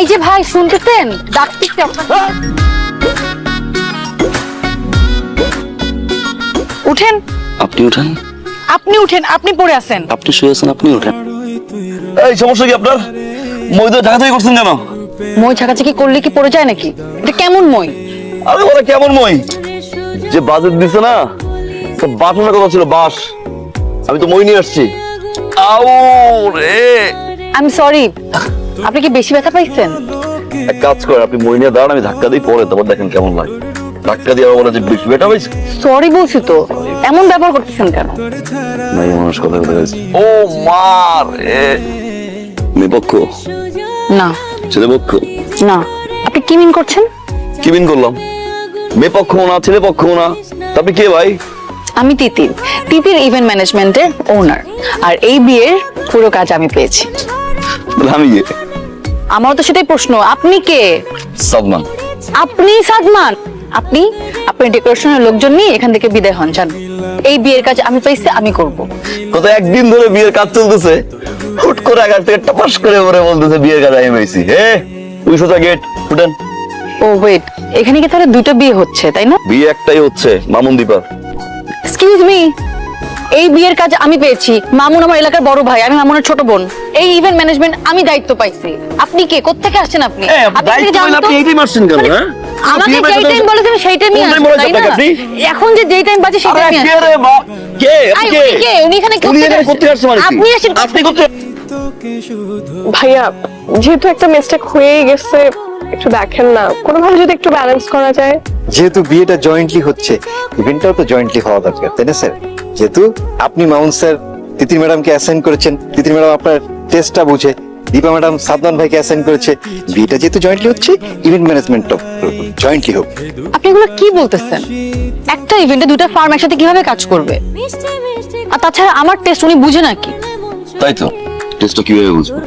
এই যে ভাই শুনতেছেন, ডাকতেছি উঠেন। আপনি উঠেন। আপনি উঠেন, আপনি পড়ে আছেন। আপনি শুয়ে আছেন, আপনি উঠেন। এই সমস্যা কি আপনার? মই তো ঢাকা থেকে করছেন কেন? মই ছাকাছাকি করলে কি পড়ে যায় নাকি? এটা কেমন মই? আরে বলে কেমন মই? যে বাজেট দিছে না, বাটনের কথা ছিল বাস। আমি তো মই নিয়ে আসছি। আউ রে, আমি সরি, আপনি কি বেশি ব্যথা পাইছেন? এক কাজ করেন, আপনি মই নিয়ে দাঁড়ান, আমি ধাক্কা দিই, পরে তারপর দেখেন কেমন লাগে। ধাক্কা দিয়ে আবার বলে যে বেশি বেটা পাইছে। সরি বলছি তো, এমন ব্যবহার করতেছেন কেন? নাই মানুষ কথা বলে গেছে। ও মা রে, মেয়ে পক্ষ না ছেলে পক্ষ? না, আপনি কি মিন করছেন? কি বিন করলাম? মেয়ে পক্ষ না ছেলে পক্ষ না, তা আপনি কে ভাই? আমি তিতির, তিতির ইভেন্ট ম্যানেজমেন্টের ওনার। আর এই বিয়ের পুরো কাজ আমি পেয়েছি। তাহলে আমি কে? আমারও তো সেটাই প্রশ্ন, আপনি কে? সাদমান। আপনি সাদমান? আপনি আপনার ডেকোরেশনের লোকজন নিয়ে এখান থেকে বিদায় হন, যান। এই বিয়ের কাজ আমি পাইছি, আমি করব। গত একদিন ধরে বিয়ের কাজ চলতেছে, হুট করে আগার থেকে টাপাস করে পরে বলতেছে বিয়ের কাজ আমি পাইছি। হে ওই সোজা গেট ফুটেন। ও ওয়েট, এখানে কি তাহলে দুটো বিয়ে হচ্ছে, তাই না? বিয়ে একটাই হচ্ছে, মামুন দীপা। এক্সকিউজ মি, এই বিয়ের কাজ আমি পেয়েছি। মামুন আমার এলাকার বড় ভাই, আমি মামুনের ছোট বোন। এই ইভেন্ট ম্যানেজমেন্ট আমি দায়িত্ব পাইছি। আপনি কে, কোত্থেকে আসছেন আপনি? আপনি থেকে জানেন তো? আপনি এইটাই মারছেন কেন? হ্যাঁ আমাকে যেই টাইম বলেছেন সেই টাইমই কোন time আসবেন, বলেছে তাই না? আপনাকে আপনি? এখন যে যেই টাইম বাজে সেই আরে টাইমই কে আসবেন। রে মা? কে? আপনি কে? উনি কে? উনি এখানে উনি এখানে করতে আসছে মানে কি? আপনি আসেন। আপনি করতে ভাইয়া, যেহেতু একটা মিস্টেক হয়েই গেছে, একটু দেখেন না কোনোভাবে যদি একটু ব্যালেন্স করা যায়। যেহেতু বিয়েটা জয়েন্টলি হচ্ছে, ইভেন্টটাও তো জয়েন্টলি হওয়া দরকার, তাই না স্যার? যেহেতু আপনি মামুন স্যার তিতির ম্যাডামকে অ্যাসাইন করেছেন, তিতির ম্যাডাম আপনার টেস্টটা বুঝে, দীপা ম্যাডাম সাদমান ভাইকে অ্যাসাইন করেছে, বিয়েটা যেহেতু জয়েন্টলি হচ্ছে, ইভেন্ট ম্যানেজমেন্টটাও জয়েন্টলি হোক। আপনি এগুলো কি বলতেছেন? একটা ইভেন্টে দুটো ফার্ম একসাথে কিভাবে কাজ করবে? আর তাছাড়া আমার টেস্ট উনি বুঝে নাকি? তাই তো, টেস্টটা কিভাবে বুঝবো?